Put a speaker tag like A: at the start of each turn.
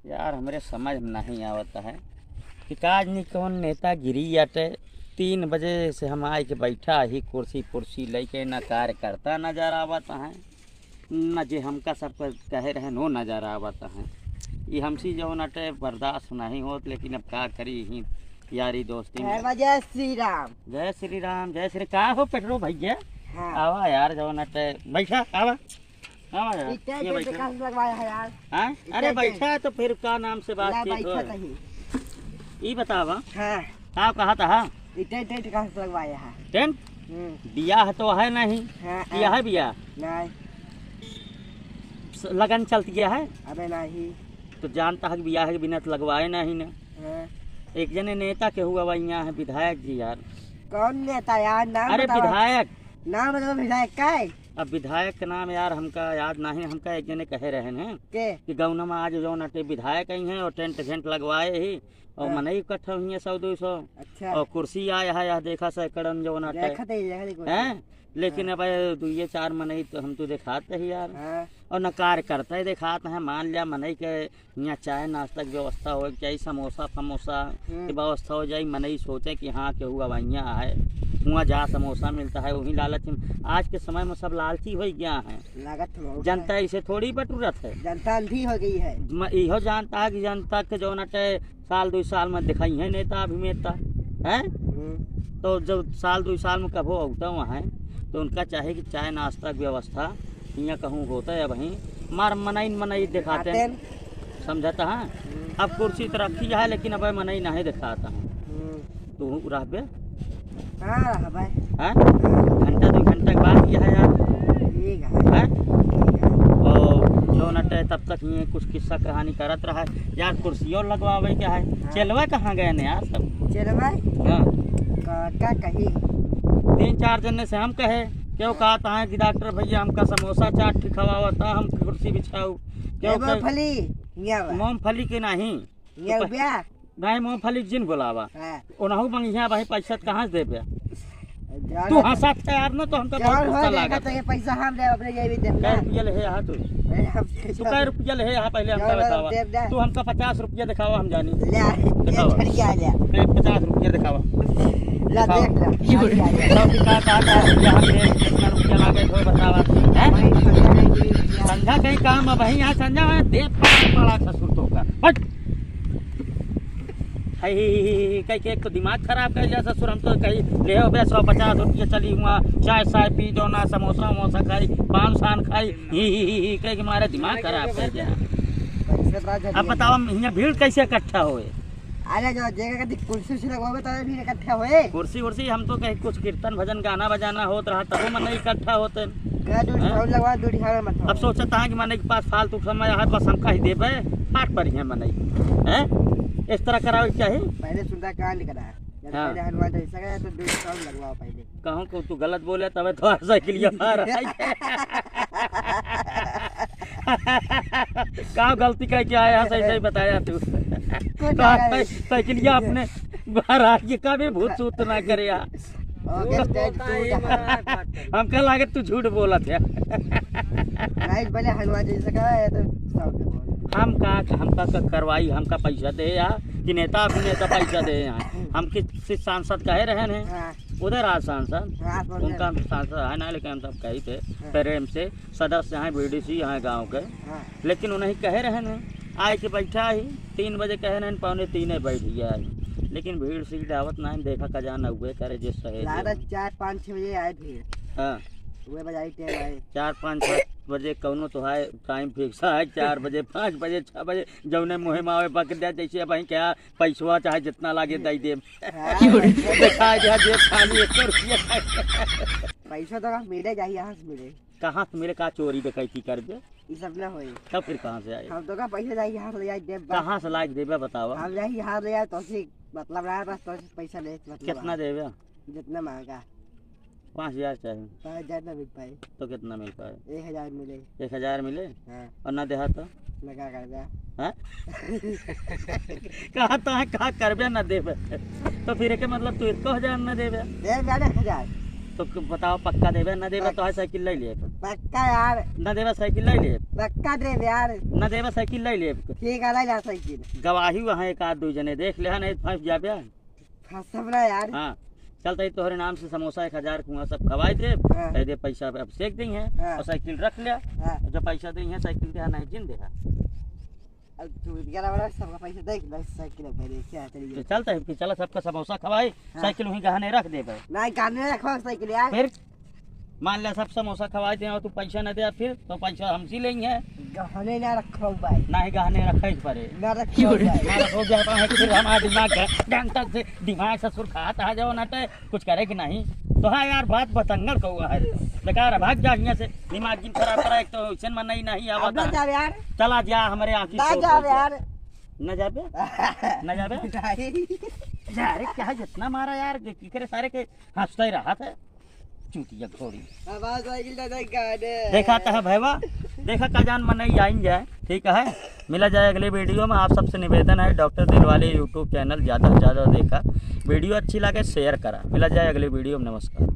A: यार हमरे समझ में नहीं आवता है कि काज नहीं कौन नेता गिरी अटे 3 बजे से हम आए के बैठा ही कुर्सी लेके न कार्यकर्ता नजर आवता है न जे हमका सब कहे रहे नो नजर आवता है। ये हमसी जो नटे बर्दाश्त नहीं होत, लेकिन अब क्या करी ही यारी दोस्ती में।
B: जय श्री राम।
A: जय श्री राम जय श्री। कहाँ हो पेट्रो भैया?
B: हाँ।
A: आवा यार जो नटे बैठा आवा आवा यार ये बैठा।
B: लगवाया है यार।
A: हाँ अरे बैठा तो फिर का नाम से बातचीत हो। ये बतावा
B: हाँ
A: कहा था
B: टेंट कहाँ से लगवाया है?
A: टेंट बियाह तो है नहीं।
B: हाँ,
A: किया है बियाह?
B: नहीं।
A: लगन चलती गया है?
B: अबे नहीं।
A: तो जानता है कि बियाह के बिना तो लगवाए नहीं ना।
B: हाँ।
A: एक जने नेता के हुआ वही यहाँ है विधायक जी यार।
B: कौन नेता यार? नाम
A: अरे
B: बताओ।
A: विधायक
B: नाम बताओ विधायक का है?
A: अब विधायक का नाम यार हमका याद नहीं। हमका एक जने कहे रहे हैं
B: के
A: कि गौना में आज जो नटे विधायक आई हैं और टेंट लगवाए ही और
B: हाँ।
A: मनई इकट्ठा हुई है 100-200
B: अच्छा
A: और कुर्सी आया है यह देखा सैकड़न जो नटे हैं। लेकिन अब 2-4 मनई तो हम तो दिखाते ही यार।
B: हाँ।
A: और न कार्यकर्ता ही दिखाते हैं। मान लिया मनई के यहाँ चाय नाश्ता की व्यवस्था हो जाए, समोसा फमोसा की व्यवस्था हो जाए, मनई सोचे कि हाँ के हुआ वहाँ है वहाँ जहाँ समोसा मिलता है वही लालच में। आज के समय में सब लालची हो गया है।
B: लागत
A: जनता इसे थोड़ी बटूरत है।
B: जनता अंधी हो गई है।
A: इहो जानता है कि जनता के जो नटे 1-2 साल में दिखाई है नेता अभिनेता है। तो जब 1-2 साल में कभो होता वहाँ है तो उनका चाहे कि चाय नाश्ता की व्यवस्था यहाँ कहूँ होता है। वहीं मार मनई दिखाते हैं, समझाता है। अब कुर्सी तो रखी है लेकिन अब मनई नहीं दिखाता है। तू रह बे
B: हाँ भाई।
A: हैं घंटा 2 घंटा के बाद यह है यार।
B: ठीक है।
A: और जो नटे तब तक ये कुछ किस्सा कहानी करत रहा है यार। कुर्सियों लगवावे क्या है? चलवा कहाँ गए ने यार सब?
B: चलवा
A: हाँ
B: का कही
A: 3-4 जने से हम कहे क्यों कहता है कि डॉक्टर भैया हमका समोसा चाट खवावा था, हम कुर्सी बिछाऊ क्यों? मूंगफली के नहीं नहीं मूंगफली जिन बोलावा ओनहु मंगिया भाई पैसा कहाँ से देबे? तू हंसा था यार ना तो हमका बहुत गुस्सा लगा।
B: पैसा हम दे अपने ये भी दे।
A: कै रुपया ले है यहाँ तू कै रुपया ले है यहाँ पहले हमका बतावा। तू हमका 50 रुपया दिखावा हम जानी।
B: ले
A: 50 रुपया दिखावा।
B: ला देख ला
A: कितना रुपया लागे तो बतावा। संध्या कहीं काम अब वही यहाँ संध्या है दे पड़ा ससुर तो का कहीं के एक तो दिमाग खराब कर लिया ससुर। हम तो कहीं ले 150 रुपया चली हुआ चाय पी जो ना समोसा वमोसा खाई पान शान खाई ही कह के मारे दिमाग खराब कर दिया। अब बताओ यहाँ भीड़ कैसे इकट्ठा हुए?
B: अरे जो जगह कुर्सी लगवावे तो भी इकट्ठा हुए।
A: कुर्सी हम तो कहीं कुछ कीर्तन भजन गाना बजाना होत रहा तब मन इकट्ठा होते। अब सोचता है कि मन के पास फालतू समय है बस हमका ही देवे फाट पर ही मन है इस तरह करावे चाहिए।
B: पहले सुनता कहाँ लिखा है?
A: हाँ।
B: हनुमान चालीसा का तो 2 लगवाओ पहले।
A: कहूँ को तू गलत बोले तब तो साइकिल कहाँ गलती कह के आया सही सही बताया तू। साइकिलिया अपने बाहर आके कभी भूत सूत ना करे यार। हमका लागे तू झूठ बोला था।
B: पहले हनुमान चालीसा का है तो
A: हमका करवाई हमका पैसा दे यार कि नेता अभिनेता पैसा दे यहाँ। हम किसी सांसद कहे रहे हैं उधर आज सांसद उनका सांसद है ना लेकिन हम सब कही थे प्रेम से सदस्य हैं BDC हैं गांव के। लेकिन उन्हें कहे रहे हैं आए के बैठा ही 3 बजे कहे रहे 2:45 बैठ गया है। लेकिन भीड़ सीट आवत ना देखा का जाना हुए करे जिस सहे
B: 4-5-6 बजे आए भीड़।
A: हाँ
B: हुए बजाई टाइम आए
A: 4-5 बजे कौनो तो है टाइम फिक्स है 4 बजे 5 बजे 6 बजे जौने मुहे मावे पक दिया जैसे वहीं क्या पैसवा चाहे जितना लागे दे दे दिखा दिया जेब खाली 1 रुपया
B: पैसा तो मिले जाए यहाँ से मिले।
A: कहाँ से मेरे का चोरी डकैती कर दे
B: ये सब ना होई
A: तब फिर कहाँ से आए?
B: हम तो का पैसा जाए यहाँ ले जाए दे
A: कहाँ से लाइक देवे बतावा?
B: हम जाए यहाँ ले जाए तो मतलब रहा बस तो पैसा ले
A: कितना देवे?
B: जितना मांगा
A: 5000 चाहिए।
B: 5000 ना मिल पाए
A: तो कितना मिल पाए?
B: 1000 मिले।
A: 1000 मिले?
B: हाँ।
A: और ना देहा तो
B: लगा कर दे।
A: हाँ कहा तो है कहा करबे ना देवे तो फिर के मतलब तू 1000 ना देवे?
B: दे 1000
A: तो बताओ पक्का देवे न देवे तो है साइकिल ले लिए
B: पक्का यार
A: न देवे साइकिल ले लिए
B: पक्का दे यार
A: न देवे साइकिल ले लिए
B: ठीक है ला साइकिल
A: गवाही वहाँ एक आध दो जने देख ले नहीं फंस जाबे
B: फंसब ना यार
A: हाँ चलते तोहरे नाम से समोसा 1000 कुआं सब खवाई दे
B: हाँ।
A: कह दे पैसा अब सेक दी है
B: हाँ।
A: और साइकिल रख लिया
B: हाँ।
A: जब पैसा दी है साइकिल दे नहीं जिन दे
B: अब तू इतना बड़ा सबका पैसा देख ले साइकिल पे क्या तरीके
A: तो चलता है कि चला सबका समोसा खवाई
B: हाँ।
A: साइकिल वहीं गहने रख दे
B: नहीं गाने रखो साइकिल यार
A: फिर मान लिया सब समोसा खवाई दे और तू पैसा न दे फिर तो पैसा हमसे लेंगे
B: गहने ना रखो भाई
A: ना ही गहने रखे पड़े
B: ना रखो भाई
A: हमारा हो जाता है फिर हमारा दिमाग डंटर से दिमाग से सुरखात आ जाओ ना तो कुछ करे कि नहीं तो हाँ यार बात बतंगड़ को हुआ है बेकार भाग जा यहाँ से दिमाग जिन खराब करा एक तो ऐसे मन नहीं
B: अब
A: आवा
B: ना जा यार
A: चला जा हमारे आँखी
B: ना जा यार
A: न जाबे न जाबे अरे क्या जितना मारा यार की करे सारे के हंसता ही रहा था चूतिया घोड़ी
B: आवाज साइकिल ना देख गाने
A: देखा था भैया देखा का जान मन नहीं आएंगे ठीक है मिला जाए अगले वीडियो में। आप सबसे निवेदन है डॉक्टर दिलवाले यूट्यूब चैनल ज़्यादा से ज़्यादा देखा वीडियो अच्छी लगे शेयर करा। मिला जाए अगले वीडियो में। नमस्कार।